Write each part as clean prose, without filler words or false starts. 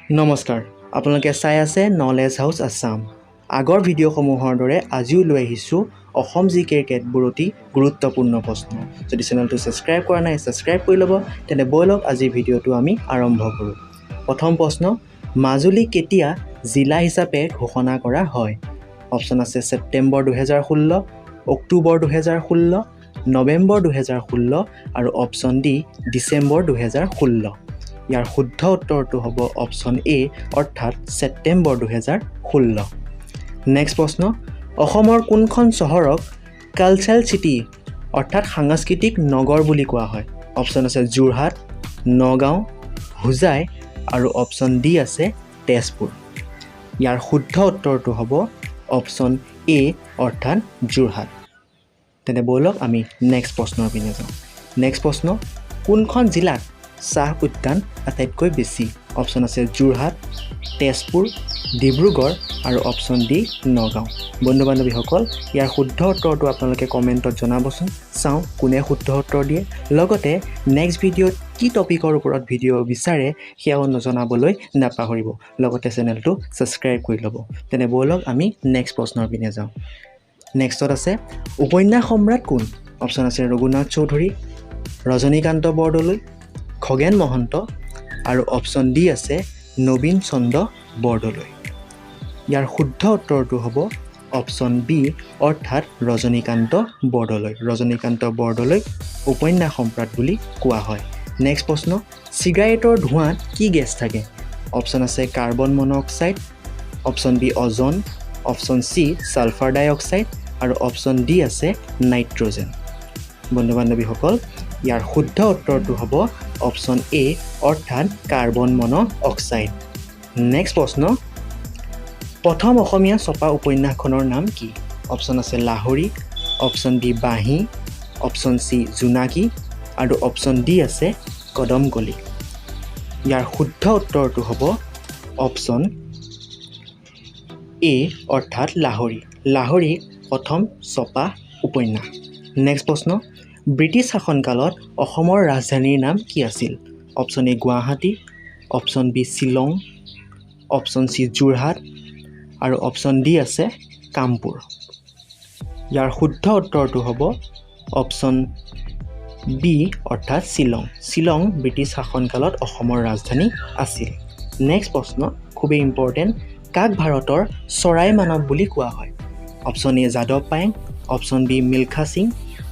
নমস্কাৰ আপোনালোকে চাই আছে নলেজ হাউস আসাম আগৰ ভিডিঅ'সমূহৰ দৰে আজিও লৈ আহিছোঁ অসম জিকেৰ কেতবোৰ অতি গুৰুত্বপূৰ্ণ প্ৰশ্ন যদি চেনেলটো সাবস্ক্ৰাইব কৰা নাই সাবস্ক্ৰাইব কৰি ল'ব তেনে বলক আজি ভিডিঅ'টো আমি আৰম্ভ কৰোঁ প্ৰথম প্ৰশ্ন মাজুলী কেতিয়া জিলা হিচাপে ঘোষণা কৰা হয় অপচন আছে সেপ্টেম্বৰ 2016 অক্টোবৰ 2016 নৱেম্বৰ 2016 আৰু অপচন ডি ডিসেম্বৰ 2016 ইয়াৰ শুদ্ধ উত্তৰটো হ'ব অপচন এ অৰ্থাৎ সেপ্টেম্বৰ 2016 নেক্সট প্ৰশ্ন অসমৰ কোনখন চহৰক কালচাৰেল সিটি অৰ্থাৎ সাংস্কৃতিক নগৰ বুলি কোৱা হয় অপচন আছে যোৰহাট নগাঁও হুজাই আৰু অপচন ডি আছে তেজপুৰ ইয়াৰ শুদ্ধ উত্তৰটো হ'ব অপচন এ অৰ্থাৎ যোৰহাট তেনে বলক আমি নেক্সট প্ৰশ্নৰ পিনে যাওঁ নেক্সট প্ৰশ্ন কোনখন জিলাত চাহ উদ্যান আটাইতকৈ বেছি অপচন আছে যোৰহাট তেজপুৰ ডিব্ৰুগড় আৰু অপচন ডি নগাঁও বন্ধু বান্ধৱীসকল ইয়াৰ শুদ্ধ উত্তৰটো আপোনালোকে কমেণ্টত জনাবচোন চাওঁ কোনে শুদ্ধ উত্তৰ দিয়ে লগতে নেক্সট ভিডিঅ'ত কি টপিকৰ ওপৰত ভিডিঅ' বিচাৰে সেয়াও জনাবলৈ নাপাহৰিব লগতে চেনেলটো সাবস্ক্ৰাইব কৰি ল'ব তেনে বলক আমি নেক্সট প্ৰশ্নৰ পিনে যাওঁ নেক্সটত আছে উপন্যাস সম্ৰাট কোন অপচন আছে ৰঘুনাথ চৌধুৰী ৰজনীকান্ত বৰদলৈ খগেন মহন্ত আৰু অপচন ডি আছে নবীন চন্দ্ৰ বৰদলৈ ইয়াৰ শুদ্ধ উত্তৰটো হ'ব অপচন বি অৰ্থাৎ ৰজনীকান্ত বৰদলৈ উপন্যাস সম্ৰাট বুলি কোৱা হয় নেক্সট প্ৰশ্ন চিগাৰেটৰ ধোঁৱাত কি গেছ থাকে অপচন আছে কাৰ্বন মন'অক্সাইড অপচন বি অজন অপচন চি সালফাৰ ডাই অক্সাইড আৰু অপচন ডি আছে নাইট্ৰজেন বন্ধু বান্ধৱীসকল ইয়াৰ শুদ্ধ উত্তৰটো হ'ব অপচন এ অৰ্থাৎ কাৰ্বন মন'অক্সাইড নেক্সট প্ৰশ্ন প্ৰথম অসমীয়া ছপা উপন্যাসখনৰ নাম কি অপচন আছে লাহৰী অপচন বি বাঁহী অপচন চি জোনাকী আৰু অপচন ডি আছে কদমকলি ইয়াৰ শুদ্ধ উত্তৰটো হ'ব অপচন এ অৰ্থাৎ লাহৰী প্ৰথম ছপা উপন্যাস নেক্সট প্ৰশ্ন ব্ৰিটিছ শাসনকালত অসমৰ ৰাজধানীৰ নাম কি আছিল option A Guwahati option B Shillong option C Jorhat আৰু অপচন ডি আছে কামপুৰ ইয়াৰ শুদ্ধ উত্তৰটো হ'ব অপচন বি অৰ্থাৎ শ্বিলং ব্ৰিটিছ শাসনকালত অসমৰ ৰাজধানী আছিল নেক্সট প্ৰশ্ন খুবেই ইম্পৰ্টেণ্ট কাক ভাৰতৰ চৰাই মানৱ বুলি কোৱা হয় অপচন এ যাদৱ Payeng option B Milkha Singh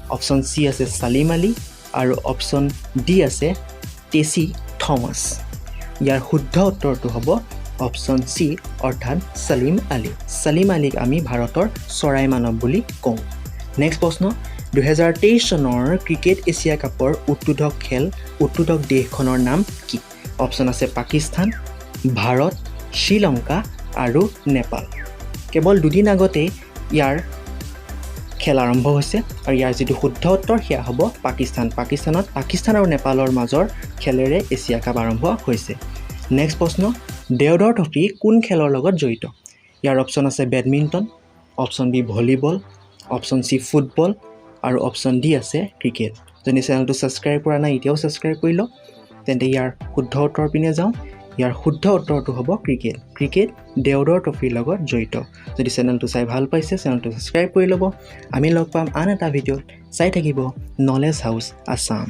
option C আছে সালিম আলী আৰু অপচন ডি আছে টেছি থমাছ ইয়াৰ শুদ্ধ উত্তৰটো হ'ব অপচন চি অৰ্থাৎ সালিম আলীক আমি ভাৰতৰ চৰাই মানৱ বুলি কওঁ নেক্সট প্ৰশ্ন 2023 চনৰ ক্ৰিকেট এছিয়া কাপৰ উদ্বোধক দেশখনৰ নাম কি অপচন আছে পাকিস্তান ভাৰত শ্ৰীলংকা আৰু নেপাল কেৱল দুদিন আগতে ইয়াৰ খেল আৰম্ভ হৈছে আৰু ইয়াৰ যিটো শুদ্ধ উত্তৰ সেয়া হ'ব পাকিস্তান আৰু নেপালৰ মাজৰ খেলেৰে এছিয়া কাপ আৰম্ভ হৈছে নেক্সট প্ৰশ্ন দেওধৰ ট্ৰফি কোন খেলৰ লগত জড়িত ইয়াৰ অপচন আছে badminton option B volleyball option C football আৰু অপচন ডি আছে ক্ৰিকেট যদি চেনেলটো সাবস্ক্ৰাইব কৰা নাই এতিয়াও সাবস্ক্ৰাইব কৰি লওক তেন্তে ইয়াৰ শুদ্ধ উত্তৰ পিনে যাওঁ ইয়াৰ শুদ্ধ উত্তৰটো হ'ব ক্ৰিকেট দেওধৰ ট্ৰফিৰ লগত জড়িত যদি চেনেলটো চাই ভাল পাইছে চেনেলটো সাবস্ক্ৰাইব কৰি ল'ব আমি লগ পাম আন এটা ভিডিঅ'ত চাই থাকিব নলেজ হাউস আসাম